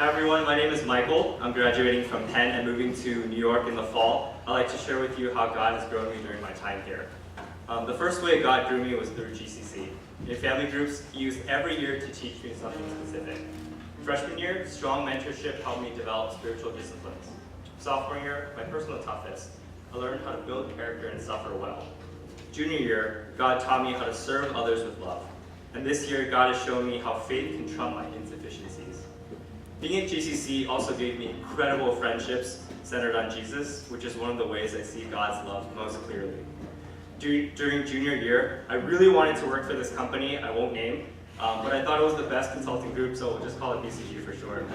Hi everyone, my name is Michael. I'm graduating from Penn and moving to New York in the fall. I'd like to share with you how God has grown me during my time here. The first way God grew me was through GCC. In family groups, He used every year to teach me something specific. Freshman year, strong mentorship helped me develop spiritual disciplines. Sophomore year, my personal toughest, I learned how to build character and suffer well. Junior year, God taught me how to serve others with love. And this year, God has shown me how faith can trump my insufficiencies. Being at GCC also gave me incredible friendships centered on Jesus, which is one of the ways I see God's love most clearly. During junior year, I really wanted to work for this company I won't name, but I thought it was the best consulting group, so we'll just call it BCG for short.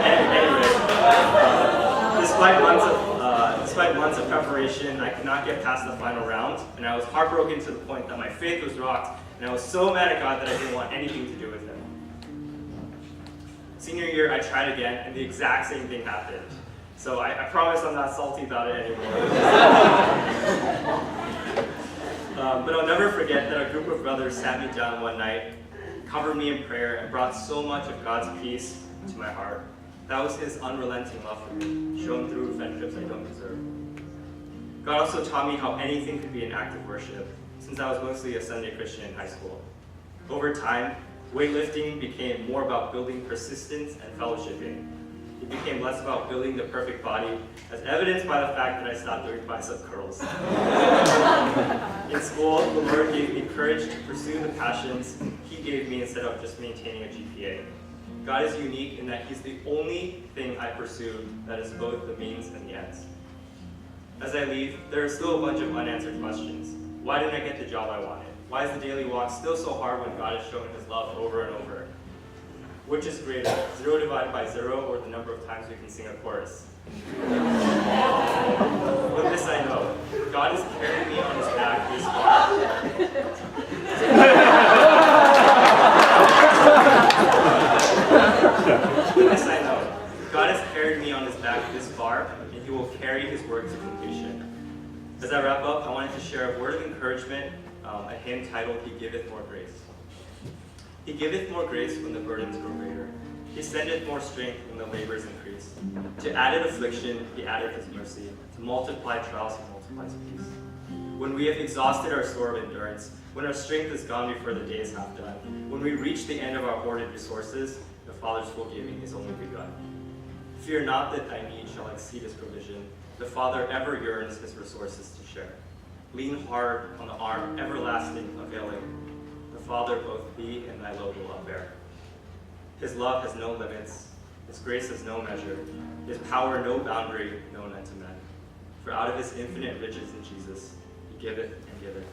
Anyway, despite months of preparation, I could not get past the final round, and I was heartbroken to the point that my faith was rocked, and I was so mad at God that I didn't want anything to do with Him. Senior year, I tried again, and the exact same thing happened. So I promise I'm not salty about it anymore. But I'll never forget that a group of brothers sat me down one night, covered me in prayer, and brought so much of God's peace to my heart. That was His unrelenting love for me, shown through friendships I don't deserve. God also taught me how anything could be an act of worship, since I was mostly a Sunday Christian in high school. Over time, weightlifting became more about building persistence and fellowshipping. It became less about building the perfect body, as evidenced by the fact that I stopped doing bicep curls. In school, the Lord gave me courage to pursue the passions He gave me instead of just maintaining a GPA. God is unique in that He's the only thing I pursue that is both the means and the ends. As I leave, there are still a bunch of unanswered questions. Why didn't I get the job I wanted? Why is the daily walk still so hard when God has shown His love over and over? Which is greater, 0 divided by 0, or the number of times we can sing a chorus? With this I know, God has carried me on His back this far. With this I know, God has carried me on His back this far, and He will carry His work to completion. As I wrap up, I wanted to share a word of encouragement, a hymn titled, He Giveth More Grace. He giveth more grace when the burdens grow greater. He sendeth more strength when the labors increase. To added affliction, He added His mercy. To multiply trials, He multiplies peace. When we have exhausted our store of endurance, when our strength is gone before the day is half done, when we reach the end of our hoarded resources, the Father's full giving is only begun. Fear not that thy need shall exceed His provision. The Father ever yearns His resources to share. Lean hard on the arm everlasting availing. The Father both thee and thy load will upbear. His love has no limits, His grace has no measure, His power no boundary known unto men. For out of His infinite riches in Jesus, He giveth and giveth,